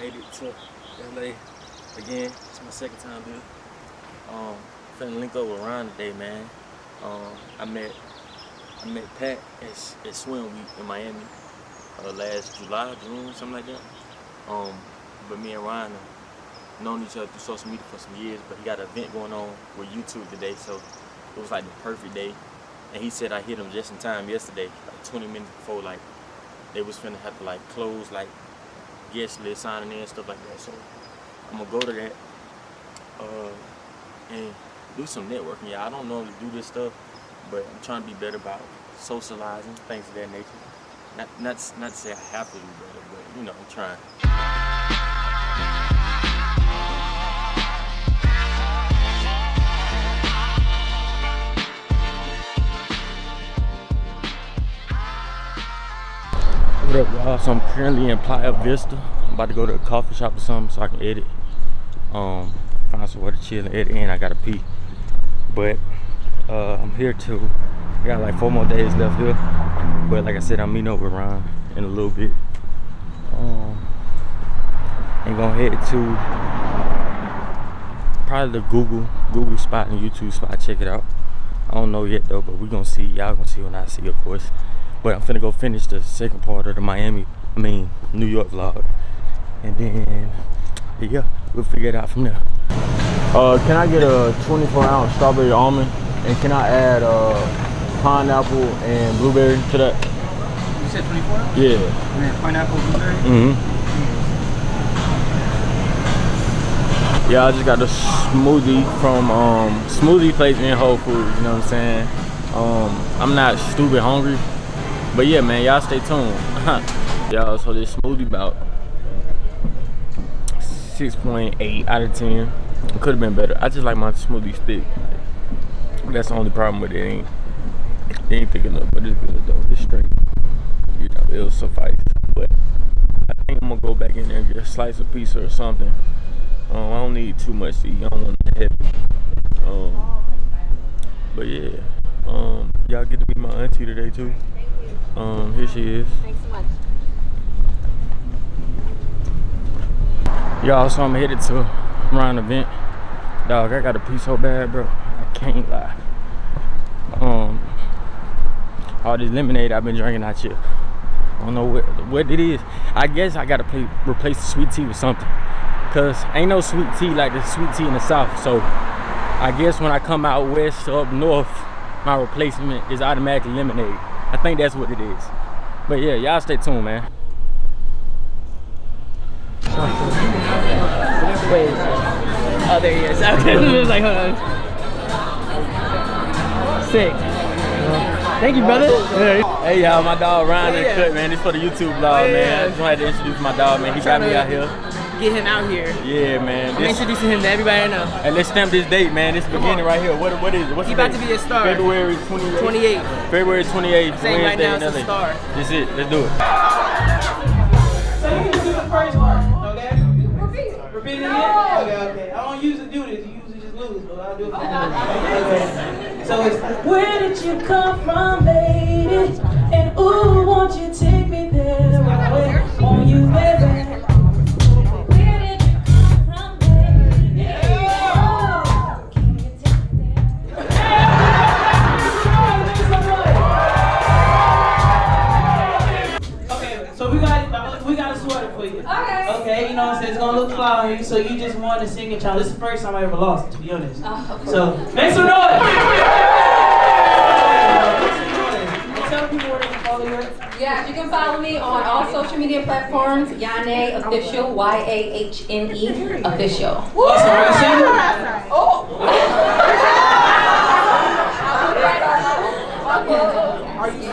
made it to LA again. It's my second time here. Finna link up with Ryan today, man. I met Pat at Swim Week in Miami last July, June, something like that. But me and Ryan have known each other through social media for some years, but he got an event going on with YouTube today, so it was like the perfect day. And he said I hit him just in time yesterday, like 20 minutes before like they was finna have to like close like guest list signing in, stuff like that. So I'm gonna go to that and do some networking. Yeah, I don't normally do this stuff, but I'm trying to be better about socializing, things of that nature. Not to say I have to do better, but you know, I'm trying. What up, y'all? So I'm currently in Playa Vista. I'm about to go to a coffee shop or something so I can edit. Find somewhere to chill and edit, and I gotta pee. But I'm here too. I got like 4 more days left here. But like I said, I'm meeting up with Ryan in a little bit. And gonna head to probably the Google spot and YouTube spot. Check it out. I don't know yet though, but we gonna see. Y'all gonna see when I see, of course. But I'm finna go finish the second part of the New York vlog. And then, yeah, we'll figure it out from there. Can I get a 24-ounce strawberry almond? And can I add pineapple and blueberry to that? You said 24? Yeah. And then pineapple, blueberry? Mm-hmm. Yeah, I just got the smoothie from smoothie place in Whole Foods, you know what I'm saying? I'm not stupid hungry. But yeah, man, y'all stay tuned. Y'all, so this smoothie about 6.8 out of 10. It could have been better. I just like my smoothie thick. That's the only problem with it. It ain't thick enough, but it's good though. It's straight. You know, it'll suffice. But I think I'm gonna go back in there and get a slice of pizza or something. I don't need too much to eat. I don't want it heavy. But yeah, y'all get to meet my auntie today too. Here she is. Thanks so much. Y'all, so I'm headed to Ryan event. Dog, I got a pee so bad, bro. I can't lie. All this lemonade I've been drinking out here. I don't know what it is. I guess I gotta replace the sweet tea with something. Cause ain't no sweet tea like the sweet tea in the South. So I guess when I come out west or up north, my replacement is automatically lemonade. I think that's what it is. But yeah, y'all stay tuned, man. Wait. Oh, there he is. Okay. It was like, hold on. Sick. Thank you, brother. Hey, y'all, my dog Ryan in the cut, man. This for the YouTube vlog, man. I just wanted to introduce my dog, man. He got me out here. Get him out here. Yeah, man. I'm introducing him to everybody I know. And let's stamp this date, man. This beginning right here. What is it? What's He the about date? to be a star. February 28th. February 28th. Saying right now it's Wednesday a in LA. star. That's it. Let's do it. So you can do the first part, okay? Repeat it again? Okay. I don't usually do this. You usually just lose, but I'll do it for you. Okay. So it's, where did you come from, lady? And ooh, won't you take me there? Won't you, baby? Okay, you know what I'm saying? It's gonna look flowery, so you just want to sing it, child. This is the first time I ever lost, to be honest. So, make some noise! Tell people where they can follow you. Yeah, you can follow me on all social media platforms. Yahne Official, YAHNE Official. Oh! Are you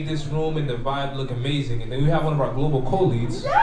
made this room and the vibe look amazing. And then we have one of our global co-leads. I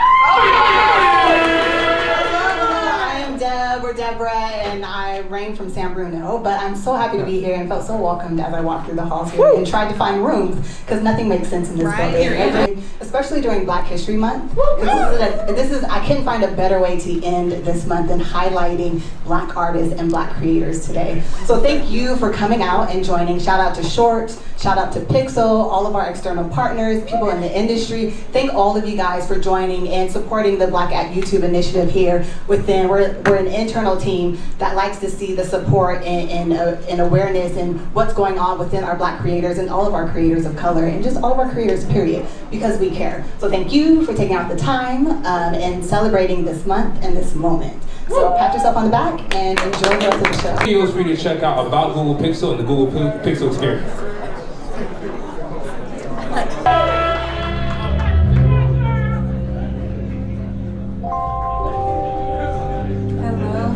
am I'm Deb, or Deborah, and I reign from San Bruno, but I'm so happy to be here and felt so welcomed as I walked through the halls here and tried to find rooms, because nothing makes sense in this building, especially during Black History Month. I couldn't find a better way to end this month than highlighting Black artists and Black creators today. So thank you for coming out and joining. Shout out to Short, shout out to Pixel, all of our external partners, people in the industry. Thank all of you guys for joining and supporting the Black at YouTube initiative here within. We're an internal team that likes to see the support and awareness and what's going on within our Black creators and all of our creators of color and just all of our creators, period, because we care. So thank you for taking out the time and celebrating this month and this moment. So pat yourself on the back and enjoy the rest of the show. Feel free to check out about Google Pixel and the Google Pixel experience.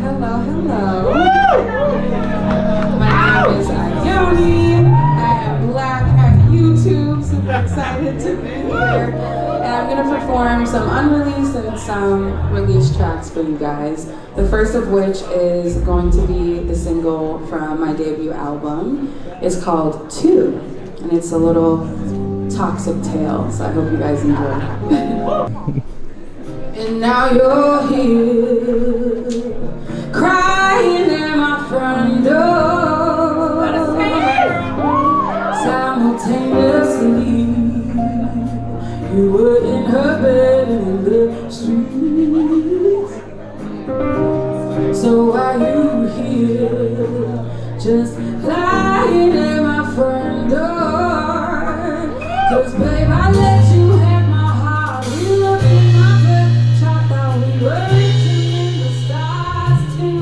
Hello. My name is Ione. I am Black at YouTube. Super excited to be here. And I'm going to perform some unreleased and some released tracks for you guys. The first of which is going to be the single from my debut album. It's called 2. And it's a little toxic tale. So I hope you guys enjoy. And now you're here, crying at my front door, simultaneously, you were in her bed in the streets. So why you here, just lying at my front door? 'Cause babe, I let you have my heart, we looked in my bed, chopped out, we were reaching in the stars too.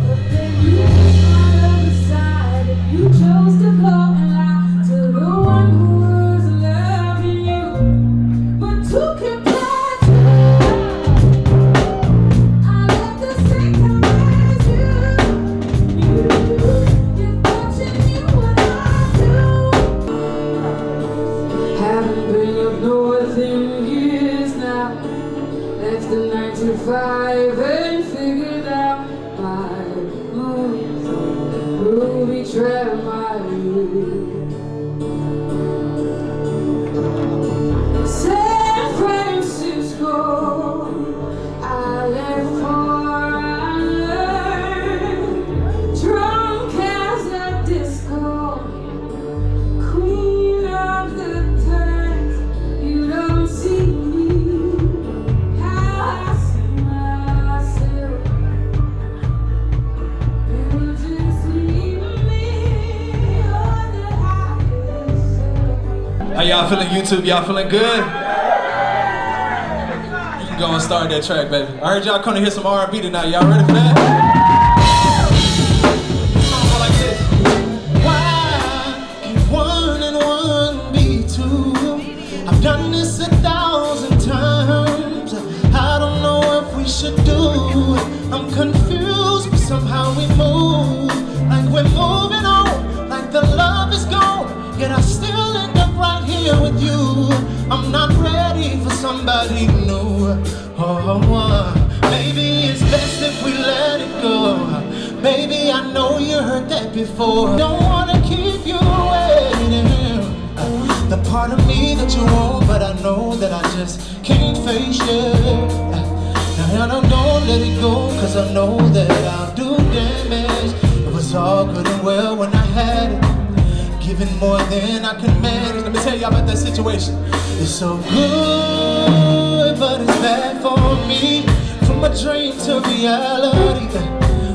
But then you pushed my other side, and you chose to go and lie to the one who was loving you. But two can play, I left the same time as you. You thought you knew what I do. Haven't been up north in years now. Left the 9 to 5 and figured out my moves. Ruby trapped my youth. San Francisco, I left for I learned. Drunk as a disco, queen of the turns. You don't see how I see myself. You just leave me on the highest self. How y'all feeling, YouTube? Y'all feeling good? You can go and start that track, baby. I heard y'all come to hear some R&B tonight. Y'all ready for that? Song go like this. Why can't 1 and 1 be 2? I've done this 1,000 times. I don't know if we should do it. I'm confused, but somehow we move like we're moving on, like the love is gone. Yet I still end up right here with you. I'm not ready for somebody new. Maybe it's best if we let it go. Baby, I know you heard that before. Don't wanna keep you waiting. The part of me that you want, but I know that I just can't face you. Now don't let it go, 'cause I know that I'll do damage. It was all good and well when I had it, giving more than I can manage. Let me tell you about that situation. It's so good, but it's bad for me. From a dream to reality,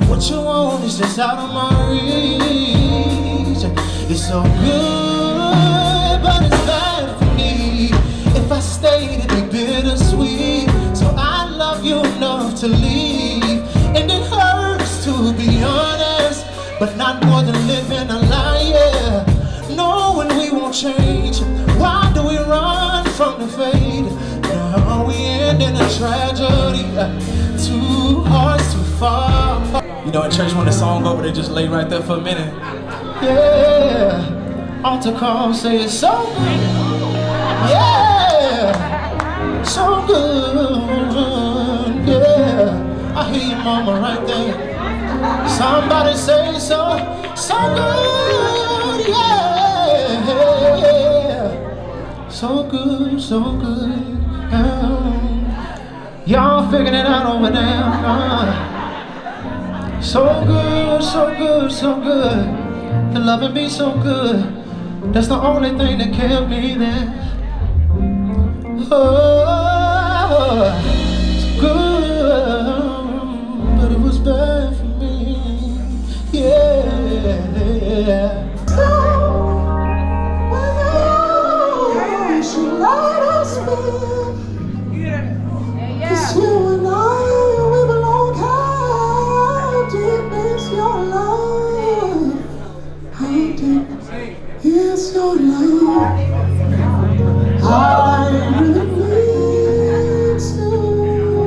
what you want is just out of my reach. It's so good, but it's bad for me. If I stayed, it'd be bittersweet. So I love you enough to leave, and it hurts to be honest, but not more than living a lie, yeah. Knowing we won't change, why do we run from the fate? Now we end in a tragedy, 2 hearts too far. You know, in church when the song over, they just lay right there for a minute. Yeah, altar call, say it's so good. Yeah, so good. Yeah, I hear mama right there. Somebody say so, so good, yeah. So good, so good. Y'all figuring it out over there. So good, so good, so good. The loving me so good. That's the only thing that kept me there. Oh, it's good, but it was bad for me. Yeah. She let us be. 'Cause you and I, we belong. How deep is your love? How deep is your love? I really need to know.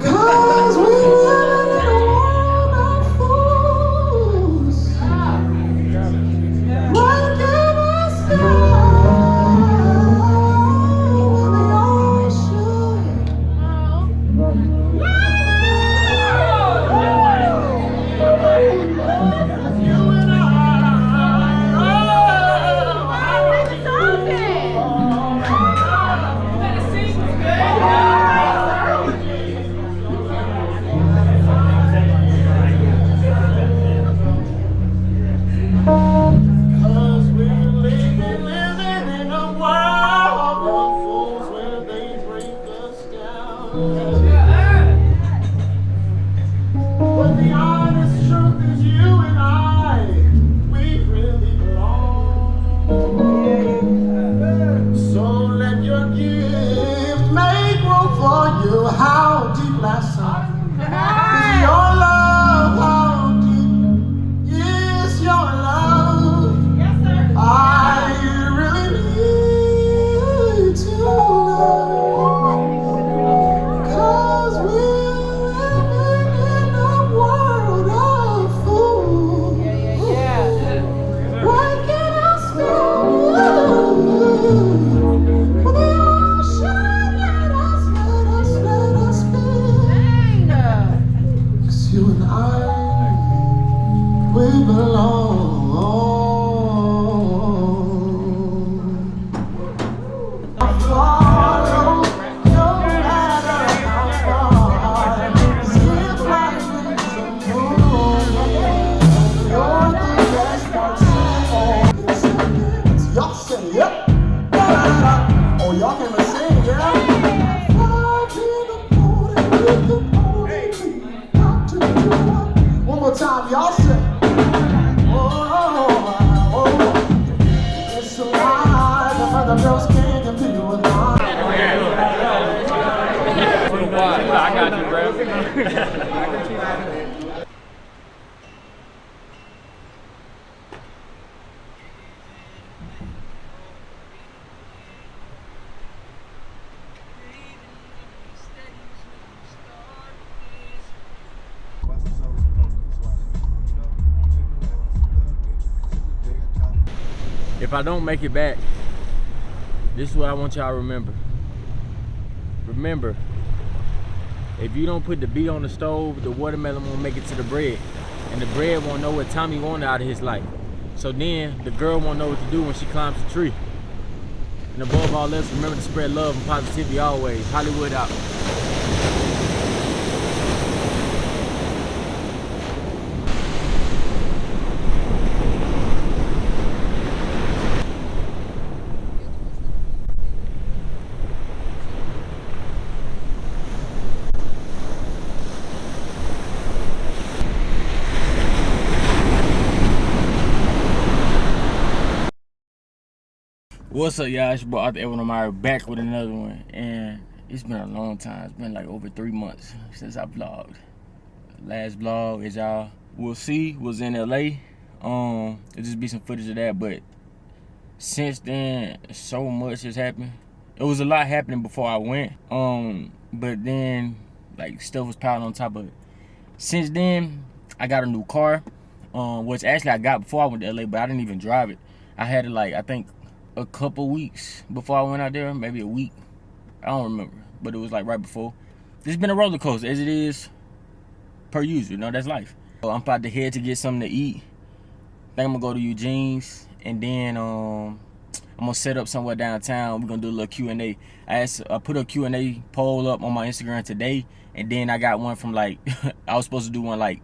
'Cause we live in a world of fools. What can I say? But the honest truth is you and I, we really belong. So let your gift make room for you. How deep, last song, is your love? How deep is your love? Yes, sir. I really need to know. 'Cause we're living in a world of fools. Why can't I spell for the ocean? Let us spin. 'Cause you and I, we belong. Y'all say yep. Oh, y'all can sing, yeah. One more time, y'all say. Oh, it's so hard, the other girls can't compete with mine. I got you, bro. If I don't make it back, this is what I want y'all to remember. Remember, if you don't put the beet on the stove, the watermelon won't make it to the bread. And the bread won't know what Tommy wanted out of his life. So then, the girl won't know what to do when she climbs the tree. And above all else, remember to spread love and positivity always. Hollywood out. What's up, y'all? It's your boy OffTheAirWithOmari back with another one, and it's been a long time. It's been like over 3 months since I vlogged. Last vlog, as y'all will see, was in LA. It'll just be some footage of that, but since then, so much has happened. It was a lot happening before I went, but then like stuff was piled on top of it. Since then, I got a new car, which actually I got before I went to LA, but I didn't even drive it. I had it like, I think, a couple weeks before I went out there, maybe a week. I don't remember, but it was like right before. It's been a roller coaster, as it is per usual. You know, that's life. So I'm about to head to get something to eat. I think I'm gonna go to Eugene's, and then I'm gonna set up somewhere downtown. We're gonna do a little Q&A. I put a Q&A poll up on my Instagram today, and then I got one from like I was supposed to do one like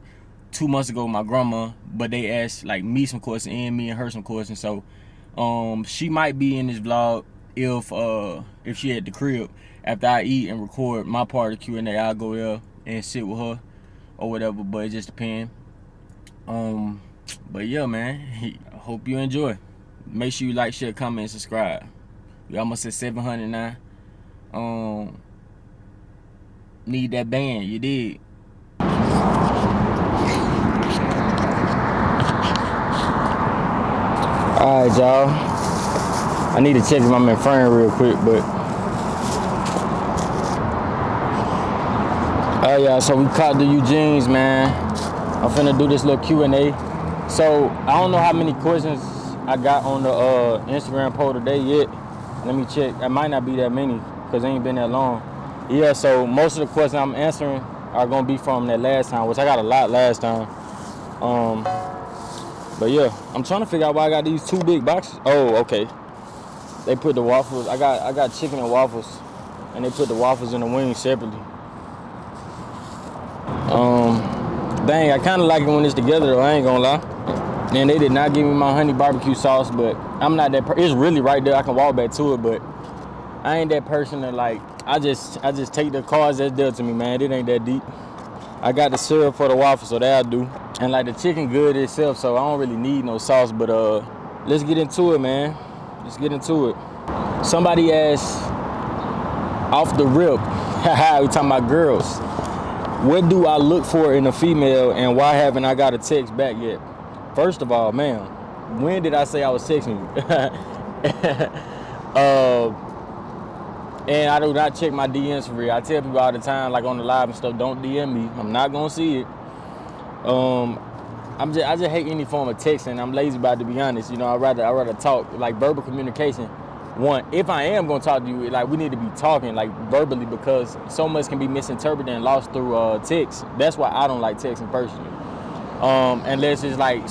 2 months ago with my grandma, but they asked like me some questions and me and her some questions. So she might be in this vlog if she at the crib. After I eat and record my part of the Q&A, I'll go there and sit with her or whatever, but it just depends. But yeah, man, I hope you enjoy. Make sure you like, share, comment, and subscribe. We almost at 700 now. Need that band, you dig? Alright, y'all. I need to check if I'm in frame real quick, but alright, y'all, so we caught the Eugene's, man. I'm finna do this little Q&A. So I don't know how many questions I got on the Instagram poll today yet. Let me check. It might not be that many because it ain't been that long. Yeah, so most of the questions I'm answering are gonna be from that last time, which I got a lot last time. But yeah, I'm trying to figure out why I got these 2 big boxes. Oh, okay. They put the waffles. I got chicken and waffles, and they put the waffles and the wings separately. Dang, I kind of like it when it's together though. I ain't gonna lie. And they did not give me my honey barbecue sauce, but I'm not that. It's really right there. I can walk back to it, but I ain't that person that like. I just take the cards that's dealt to me, man. It ain't that deep. I got the syrup for the waffle, so that'll do. And like the chicken good itself, so I don't really need no sauce. But let's get into it, man. Let's get into it. Somebody asked off the rip. We talking about girls. What do I look for in a female, and why haven't I got a text back yet? First of all, man, when did I say I was texting you? And I do not check my DMs for real. I tell people all the time, like on the live and stuff, don't DM me. I'm not gonna see it. I just hate any form of texting. I'm lazy about it, to be honest. You know, I rather talk, like verbal communication. One, if I am gonna talk to you, like we need to be talking like verbally, because so much can be misinterpreted and lost through text. That's why I don't like texting personally. Unless it's like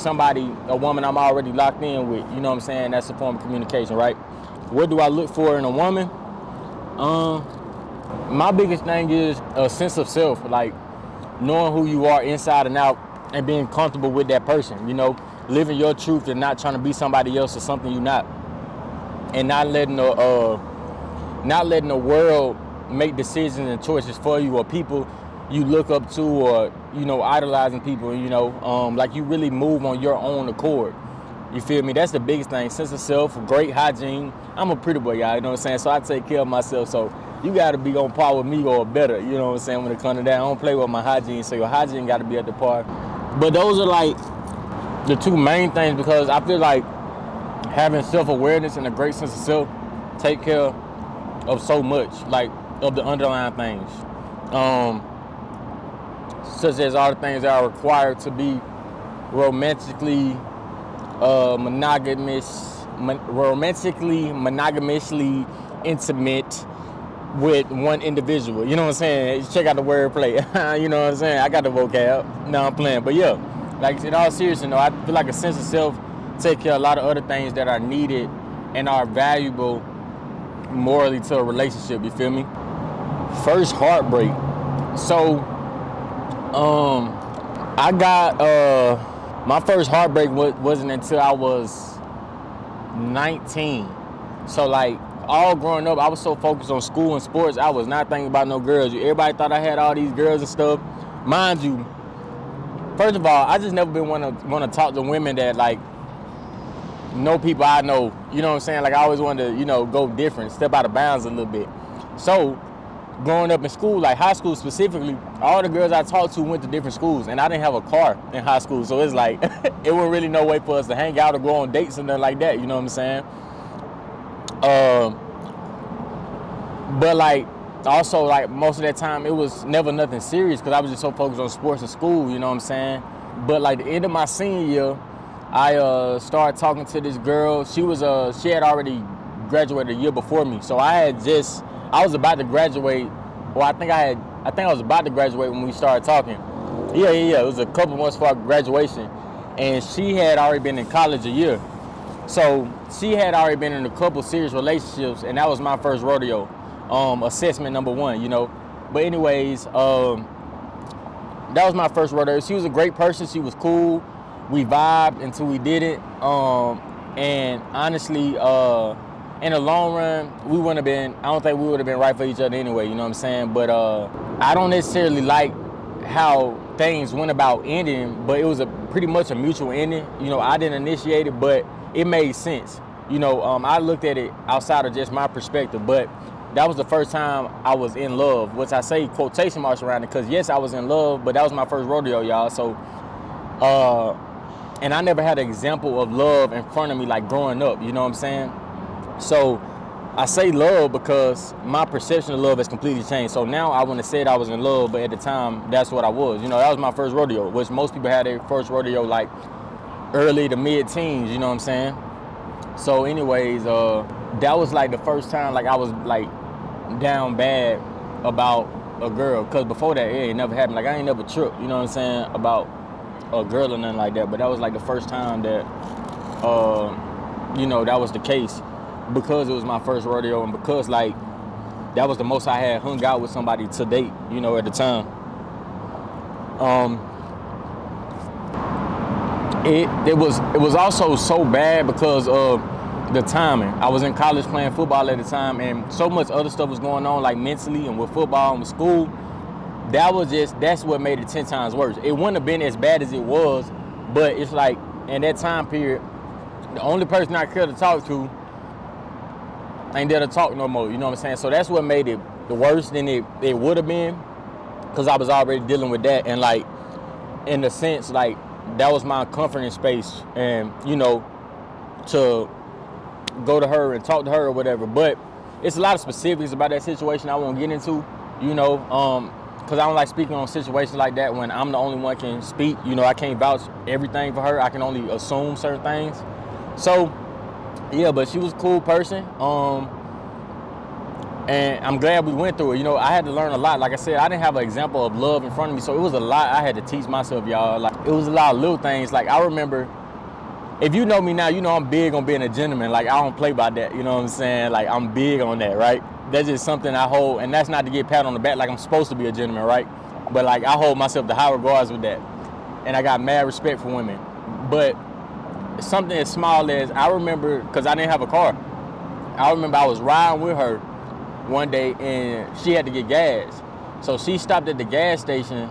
a woman I'm already locked in with, you know what I'm saying? That's a form of communication, right? What do I look for in a woman? My biggest thing is a sense of self, like knowing who you are inside and out and being comfortable with that person, you know, living your truth and not trying to be somebody else or something you're not. And not letting the world make decisions and choices for you, or people you look up to, or, you know, idolizing people, you know, like you really move on your own accord. You feel me? That's the biggest thing. Sense of self, great hygiene. I'm a pretty boy, y'all, you know what I'm saying? So I take care of myself. So you got to be on par with me or better, you know what I'm saying, when it comes to that. I don't play with my hygiene, so your hygiene got to be at the par. But those are like the 2 main things, because I feel like having self-awareness and a great sense of self take care of so much, like of the underlying things. Such as all the things that are required to be romantically monogamously intimate with one individual. You know what I'm saying? Check out the wordplay. You know what I'm saying? I got the vocab. No, I'm playing. But yeah, like in all seriousness, I feel like a sense of self take care of a lot of other things that are needed and are valuable morally to a relationship. You feel me? First heartbreak. So I got my first heartbreak wasn't until I was 19. So like all growing up, I was so focused on school and sports, I was not thinking about no girls. Everybody thought I had all these girls and stuff. Mind you, first of all, I just never been want to talk to women that like know people I know. You know what I'm saying? Like I always wanted to, you know, go different, step out of bounds a little bit. So growing up in school, like high school specifically, all the girls I talked to went to different schools, and I didn't have a car in high school, so it's like it wasn't really no way for us to hang out or go on dates and nothing like that. You know what I'm saying? But like also like most of that time it was never nothing serious because I was just so focused on sports and school. You know what I'm saying? But like the end of my senior year, I started talking to this girl. She had already graduated a year before me, so I I was about to graduate. Well, I think I was about to graduate when we started talking. Yeah. It was a couple months before graduation, and she had already been in college a year. So she had already been in a couple serious relationships, and that was my first rodeo. Assessment number 1, you know. But anyways, that was my first rodeo. She was a great person. She was cool. We vibed until we did it. And honestly, in the long run, I don't think we would have been right for each other anyway, you know what I'm saying? But I don't necessarily like how things went about ending, but it was pretty much a mutual ending. You know, I didn't initiate it, but it made sense. You know, I looked at it outside of just my perspective, but that was the first time I was in love, which I say quotation marks around it, because yes, I was in love, but that was my first rodeo, y'all. So, and I never had an example of love in front of me, like growing up, you know what I'm saying? So I say love because my perception of love has completely changed. So now I wouldn't have said I was in love, but at the time, that's what I was. You know, that was my first rodeo, which most people had their first rodeo like early to mid-teens, you know what I'm saying? So anyways, that was like the first time like I was like down bad about a girl, because before that, it never happened. Like I ain't never tripped, you know what I'm saying, about a girl or nothing like that. But that was like the first time that, you know, that was the case, because it was my first rodeo, and because like that was the most I had hung out with somebody to date, you know, at the time. It was also so bad because of the timing. I was in college playing football at the time, and so much other stuff was going on, like mentally and with football and with school. That's what made it 10 times worse. It wouldn't have been as bad as it was, but it's like in that time period, the only person I cared to talk to ain't there to talk no more, you know what I'm saying? So that's what made it worse than it would have been, because I was already dealing with that, and like in the sense like that was my comforting space, and you know, to go to her and talk to her or whatever. But it's a lot of specifics about that situation I won't get into, you know, because I don't like speaking on situations like that when I'm the only one can speak. You know, I can't vouch everything for her. I can only assume certain things. So yeah, but she was a cool person, and I'm glad we went through it. You know, I had to learn a lot. Like I said, I didn't have an example of love in front of me, so it was a lot I had to teach myself, y'all. Like, it was a lot of little things. Like, I remember, if you know me now, you know I'm big on being a gentleman. Like, I don't play by that, you know what I'm saying? Like, I'm big on that, right? That's just something I hold, and that's not to get pat on the back like I'm supposed to be a gentleman, right? But, like, I hold myself to high regards with that, and I got mad respect for women. But something as small as, I remember, because I didn't have a car, I remember I was riding with her one day, and she had to get gas. So she stopped at the gas station,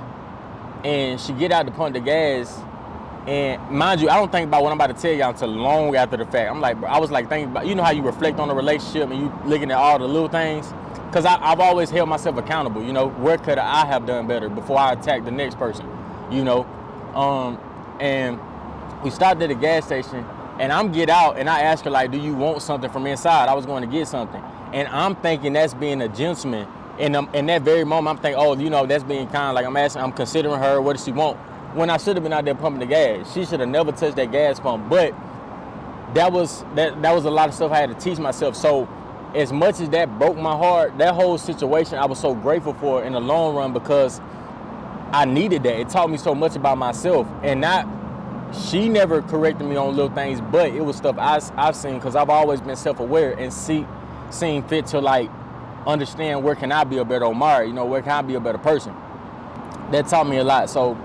and she get out to pump the gas. And mind you, I don't think about what I'm about to tell y'all until long after the fact. I'm like, bro, I was like thinking about, you know how you reflect on the relationship and you looking at all the little things? Because I've always held myself accountable, you know, where could I have done better before I attack the next person, you know? And we stopped at the gas station, and I'm get out, and I asked her, like, do you want something from inside? I was going to get something. And I'm thinking that's being a gentleman. And in that very moment, I'm thinking, oh, you know, that's being kind. Like, I'm considering her, what does she want? When I should have been out there pumping the gas. She should have never touched that gas pump. But that was a lot of stuff I had to teach myself. So as much as that broke my heart, that whole situation I was so grateful for in the long run, because I needed that. It taught me so much about myself. And she never corrected me on little things, but it was stuff I've seen, because I've always been self-aware and seen fit to like understand where can I be a better Omari, you know, where can I be a better person. That taught me a lot. So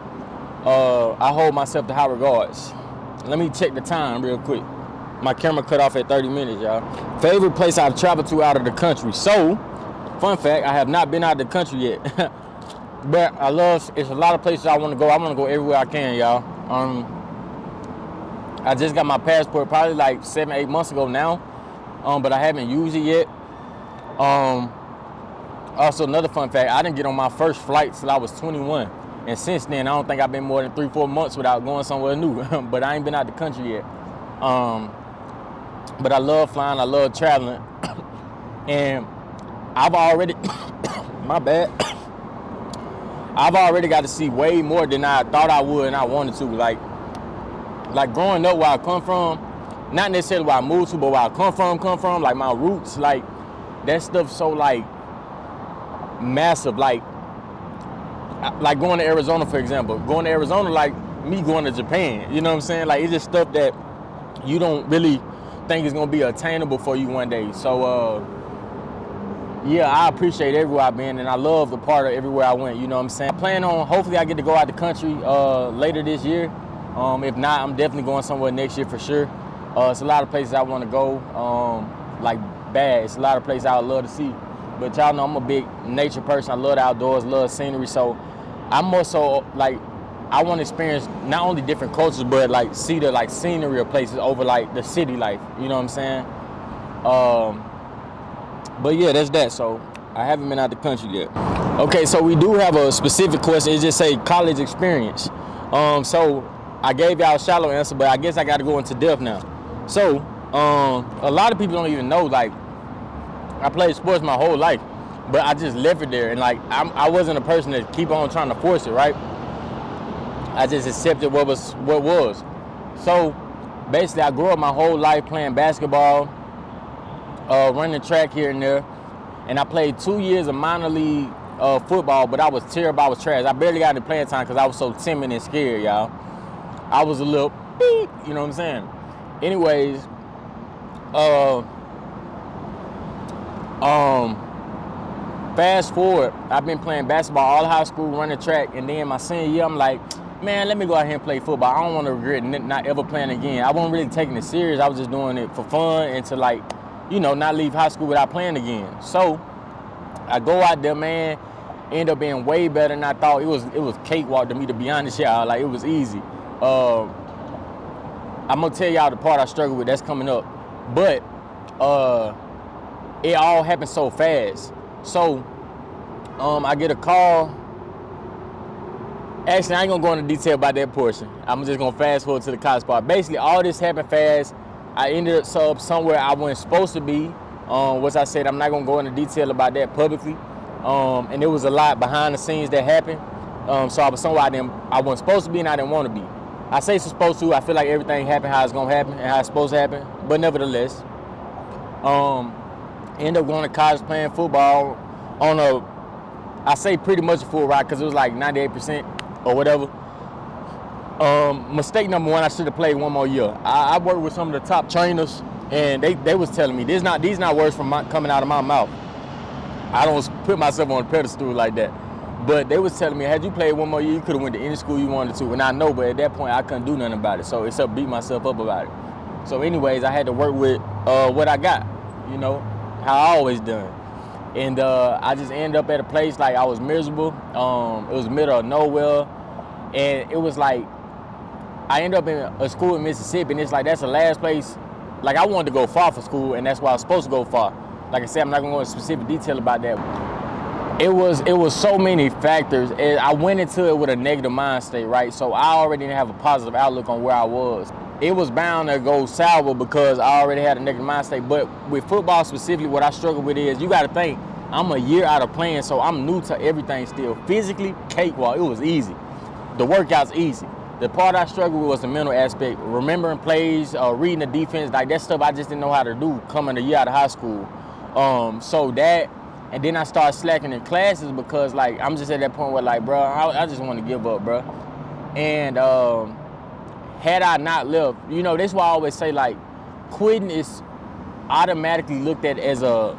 I hold myself to high regards. Let me check the time real quick. My camera cut off at 30 minutes, y'all. Favorite place I've traveled to out of the country. So, fun fact, I have not been out of the country yet. But it's a lot of places I want to go. I want to go everywhere I can, y'all. I just got my passport probably like 7-8 months ago now. But I haven't used it yet. Also, another fun fact, I didn't get on my first flight till I was 21. And since then, I don't think I've been more than 3-4 months without going somewhere new. But I ain't been out the country yet. But I love flying, I love traveling. And I've already, my bad. I've already got to see way more than I thought I would and I wanted to. Like growing up where I come from, not necessarily where I moved to, but where I come from, like my roots, like that stuff so like massive, like going to Arizona, for example. Going to Arizona like me going to Japan, you know what I'm saying? Like, it's just stuff that you don't really think is gonna be attainable for you one day. So yeah, I appreciate everywhere I've been, and I love the part of everywhere I went, you know what I'm saying? I plan on, hopefully I get to go out the country later this year. If not, I'm definitely going somewhere next year for sure. It's a lot of places I want to go, like bad. It's a lot of places I would love to see. But y'all know I'm a big nature person. I love the outdoors, love scenery. So I'm more so like, I want to experience not only different cultures, but like see the like scenery of places over like the city life. You know what I'm saying? But yeah, that's that. So I haven't been out the country yet. Okay, so we do have a specific question. It just say college experience. So I gave y'all a shallow answer, but I guess I got to go into depth now. So a lot of people don't even know, like, I played sports my whole life, but I just left it there. And like, I wasn't a person that keep on trying to force it, right? I just accepted what was. So basically, I grew up my whole life playing basketball, running track here and there, and I played 2 years of minor league football, but I was terrible. I was trash. I barely got any playing time because I was so timid and scared, y'all. I was a little beep, you know what I'm saying? Anyways, fast forward, I've been playing basketball all high school, running track, and then my senior year, I'm like, man, let me go out here and play football. I don't want to regret not ever playing again. I wasn't really taking it serious. I was just doing it for fun and to, like, you know, not leave high school without playing again. So I go out there, man, end up being way better than I thought. It was cakewalk to me, to be honest, y'all. Like, it was easy. I'm gonna tell y'all the part I struggle with that's coming up, but it all happened so fast. So I get a call. Actually, I ain't gonna go into detail about that portion. I'm just gonna fast forward to the college part. Basically, all this happened fast. I ended up somewhere I wasn't supposed to be. Which I said I'm not gonna go into detail about that publicly. And there was a lot behind the scenes that happened. So I was somewhere I wasn't supposed to be, and I didn't want to be. I say supposed to. I feel like everything happened how it's gonna happen and how it's supposed to happen. But nevertheless, ended up going to college playing football on I say pretty much a full ride because it was like 98% or whatever. Mistake number one, I should have played one more year. I worked with some of the top trainers, and they was telling me these not words from coming out of my mouth. I don't put myself on a pedestal like that. But they was telling me, had you played one more year, you could have went to any school you wanted to. And I know, but at that point, I couldn't do nothing about it. So it's up beat myself up about it. So anyways, I had to work with what I got, you know, how I always done. And I just ended up at a place like I was miserable. It was middle of nowhere. And it was like, I ended up in a school in Mississippi, and it's like, that's the last place. Like, I wanted to go far for school, and that's why I was supposed to go far. Like I said, I'm not gonna go into specific detail about that. It was so many factors. I went into it with a negative mind state, right? So I already didn't have a positive outlook on where I was. It was bound to go sour because I already had a negative mind state. But with football specifically, what I struggle with is, you gotta think, I'm a year out of playing, so I'm new to everything still. Physically, cakewalk, it was easy. The workout's easy. The part I struggled with was the mental aspect, remembering plays, reading the defense, like that stuff I just didn't know how to do coming a year out of high school. So that, and then I started slacking in classes because, like, I'm just at that point where, like, bro, I just want to give up, bro. And had I not left, you know, that's why I always say, like, quitting is automatically looked at as a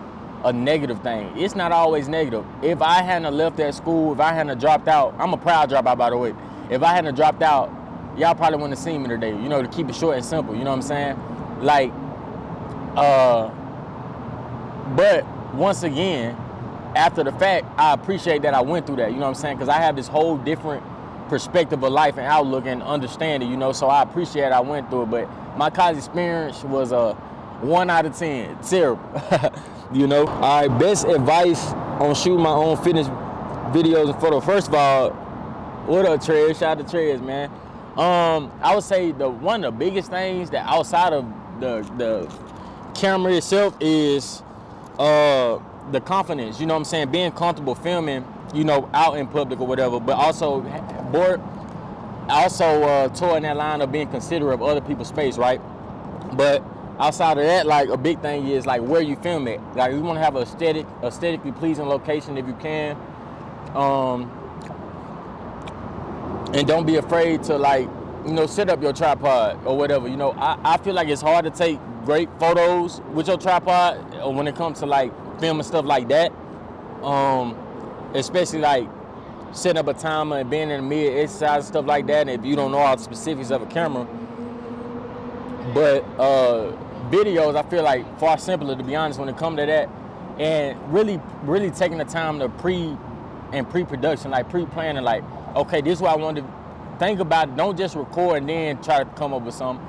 negative thing. It's not always negative. If I hadn't left that school, if I hadn't dropped out, I'm a proud dropout, by the way. If I hadn't dropped out, y'all probably wouldn't have seen me today, you know, to keep it short and simple, you know what I'm saying? Like, but once again, after the fact, I appreciate that I went through that, you know what I'm saying? Because I have this whole different perspective of life and outlook and understanding, you know, so I appreciate I went through it. But my college experience was a 1 out of 10, terrible, you know? All right, best advice on shooting my own fitness videos and photos. First of all, what up, Trez? Shout out to Trez, man. I would say one of the biggest things that outside of the camera itself is the confidence, you know what I'm saying? Being comfortable filming, you know, out in public or whatever, but also towing that line of being considerate of other people's space, right? But outside of that, like a big thing is like where you film it. Like we want to have a aesthetically pleasing location if you can. And don't be afraid to like, you know, set up your tripod or whatever. You know, I feel like it's hard to take great photos with your tripod or when it comes to like filming stuff like that. Especially like setting up a timer and being in the mid-exercise and stuff like that. And if you don't know all the specifics of a camera. But videos, I feel like far simpler, to be honest, when it comes to that. And really taking the time to pre-production, like pre-planning, like, okay, this is what I want to think about. Don't just record and then try to come up with something.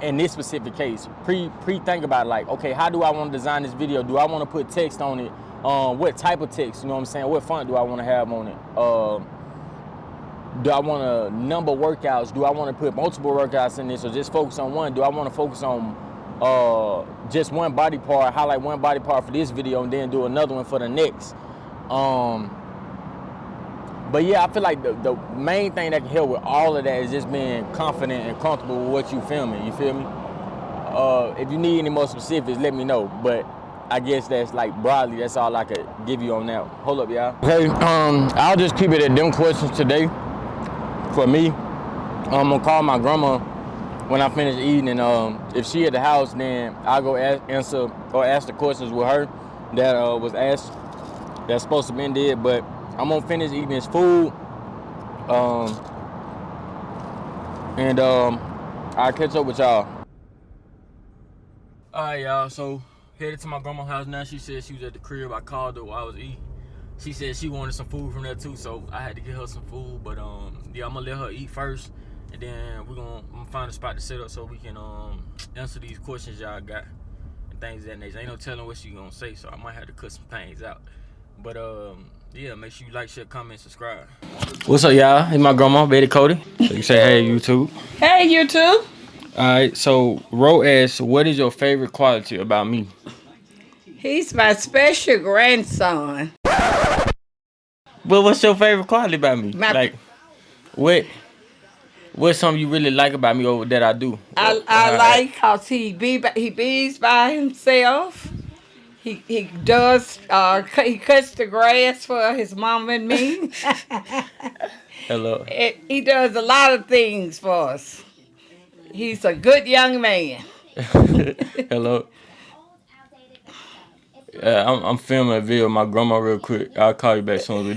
In this specific case, pre-think about it, like, okay, how do I want to design this video? Do I want to put text on it? What type of text? You know what I'm saying? What font do I want to have on it? Do I want to number workouts? Do I want to put multiple workouts in this, or just focus on one? Do I want to focus on just one body part, highlight one body part for this video, and then do another one for the next? But yeah, I feel like the main thing that can help with all of that is just being confident and comfortable with what you're filming. You feel me? If you need any more specifics, let me know. But I guess that's like broadly, that's all I could give you on that. Hold up, y'all. Okay, I'll just keep it at them questions today. For me, I'm gonna call my grandma when I finish eating, and if she at the house, then I'll go answer or ask the questions with her that was asked. That's supposed to be did, but I'm gonna finish eating this food, and I'll catch up with y'all. All right, y'all. So headed to my grandma's house now. She said she was at the crib. I called her while I was eating. She said she wanted some food from there too, so I had to get her some food. But yeah, I'm gonna let her eat first, and then I'm gonna find a spot to set up so we can answer these questions y'all got and things of that nature. Ain't no telling what she gonna say, so I might have to cut some things out. But yeah, make sure you like, share, comment, subscribe. What's up, y'all? It's my grandma, Betty Cody. So you say hey, YouTube. Hey, YouTube. All right. So Ro asks, what is your favorite quality about me? He's my special grandson. But what's your favorite quality about me? Like, what's something you really like about me or that I do? I like cause he bees by himself. He does he cuts the grass for his mom and me. Hello. He does a lot of things for us. He's a good young man. Hello. I'm filming a video with my grandma real quick. I'll call you back as soon as we're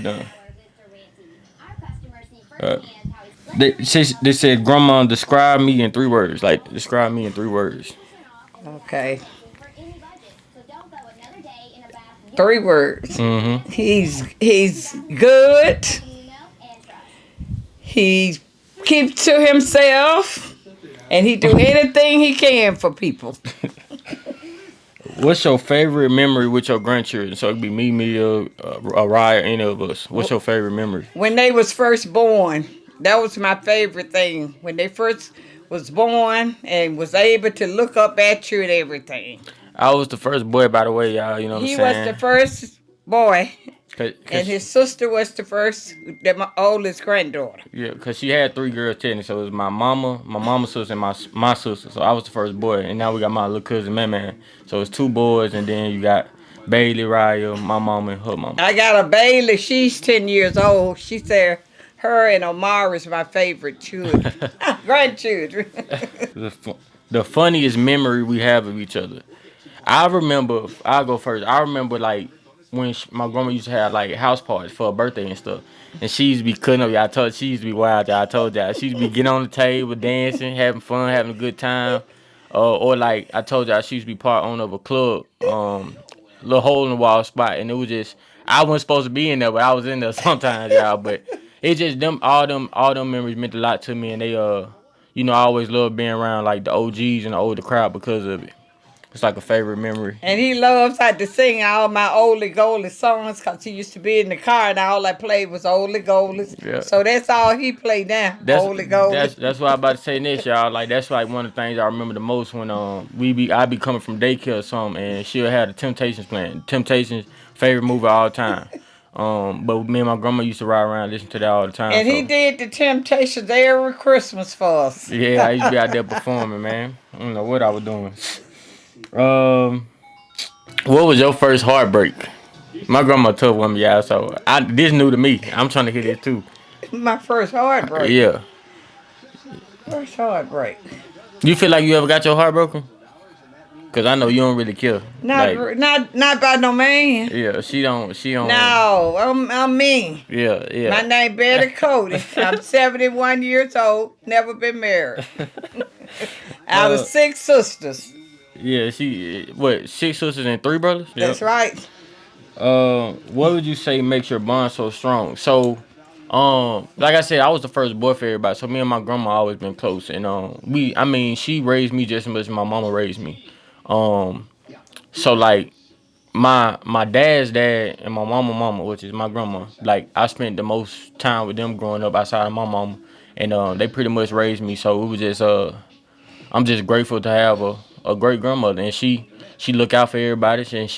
done. They said, Grandma, describe me in 3 words. Like, describe me in 3 words. Okay. 3 words. Mm-hmm. He's good. He keeps to himself, and he do anything he can for people. What's your favorite memory with your grandchildren? So it could be me, Mia, Raya, any of us. What's your favorite memory? When they was first born, that was my favorite thing. When they first was born and was able to look up at you and everything. I was the first boy, by the way, y'all. You know what I'm saying? He was the first boy. And his sister was the first, my oldest granddaughter. Yeah, because she had 3 girls technically. So it was my mama's sister, and my sister. So I was the first boy. And now we got my little cousin, Man. So it's 2 boys, and then you got Bailey, Raya, my mama, and her mama. I got a Bailey. She's 10 years old. She said her and Omari is my favorite children. Grandchildren. The funniest memory we have of each other. I'll go first. I remember, like, when my grandma used to have like house parties for her birthday and stuff, and she used to be cutting up. She used to be wild. I told y'all, she used to be getting on the table, dancing, having fun, having a good time. Or like I told y'all, she used to be part owner of a club, little hole in the wall spot, and it was just I wasn't supposed to be in there, but I was in there sometimes, y'all. But it's just all them memories meant a lot to me, and they you know, I always loved being around like the OGs and the older crowd because of it. It's like a favorite memory. And he loves to sing all my oldie goldie songs because he used to be in the car and all I played was oldie goldies. Yeah. So that's all he played now, oldie goldies. That's what I'm about to say next, y'all. Like, that's like one of the things I remember the most when I be coming from daycare or something, and she'll have the Temptations playing. Temptations, favorite movie of all time. But me and my grandma used to ride around listening to that all the time. And he did the Temptations every Christmas for us. Yeah, I used to be out there performing, man. I don't know what I was doing. What was your first heartbreak? My grandma tough woman, y'all. So this new to me. I'm trying to hear this too. My first heartbreak. Yeah. First heartbreak. You feel like you ever got your heart broken? Cause I know you don't really care. Not Like, not by no man. yeah, she don't. No, I'm me. Yeah, yeah. My name Betty Cody. I'm 71 years old. Never been married. Out of 6 sisters. Yeah, she what? 6 sisters and 3 brothers. That's right. What would you say makes your bond so strong? So, like I said, I was the first boy for everybody. So me and my grandma always been close, and I mean, she raised me just as much as my mama raised me. So like my dad's dad and my mama, which is my grandma, like I spent the most time with them growing up outside of my mama, and they pretty much raised me. So it was just I'm just grateful to have a great grandmother, and she look out for everybody, and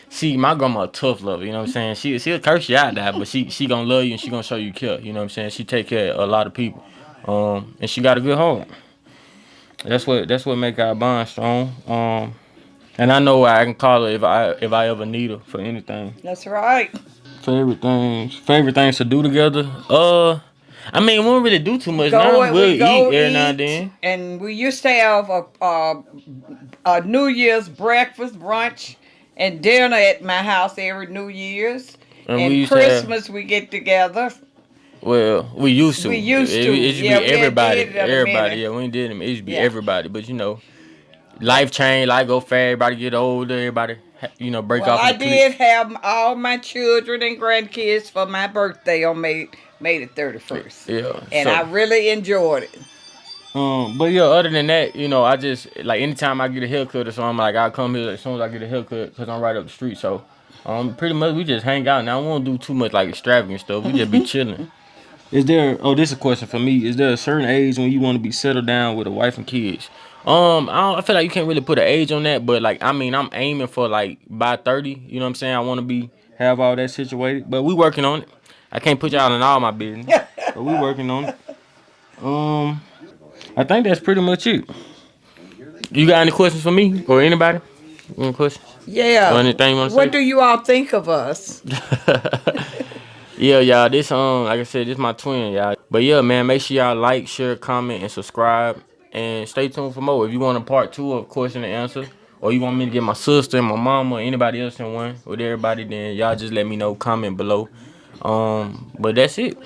see my grandma a tough lover, you know what I'm saying? She'll curse you out there, but she gonna love you and she gonna show you care, you know what I'm saying? She take care of a lot of people, and she got a good heart. That's what make our bond strong. And I know I can call her if I ever need her for anything. That's right. Favorite things to do together. I mean, we don't really do too much now. We'll We eat go every now and eat, then. and we used to have a New Year's breakfast, brunch, and dinner at my house every New Year's. And we And used to have- Christmas we get together. Well, we used to. We used to. It used to Yeah, be we ain't everybody. did it in a Everybody. minute. Yeah, we ain't did it. It used to be Yeah. everybody. But you know, life change, life go fast. Everybody get older. Everybody, break Well, off. I in did cliques. have all my children and grandkids for my birthday on May the 31st. Yeah. And so, I really enjoyed it. But yeah, other than that, I just like anytime I get a haircut or something, like I come here as soon as I get a haircut because I'm right up the street. So, pretty much we just hang out. Now I won't do too much like extravagant stuff. We just be chilling. This is a question for me. Is there a certain age when you want to be settled down with a wife and kids? I feel like you can't really put an age on that, but like, I mean, I'm aiming for like by 30, you know what I'm saying? I want to have all that situated, but we working on it. I can't put y'all in all my business, but we working on it. I think that's pretty much it. You got any questions for me or anybody? Any questions? Yeah. Or anything you want to say? What do you all think of us? Yeah, y'all, this like I said, this my twin, y'all. But yeah, man, make sure y'all like, share, comment, and subscribe, and stay tuned for more. If you want a part 2 of question and answer, or you want me to get my sister and my mama or anybody else in one with everybody, then y'all just let me know, comment below. But that's it.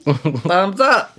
Thumbs up.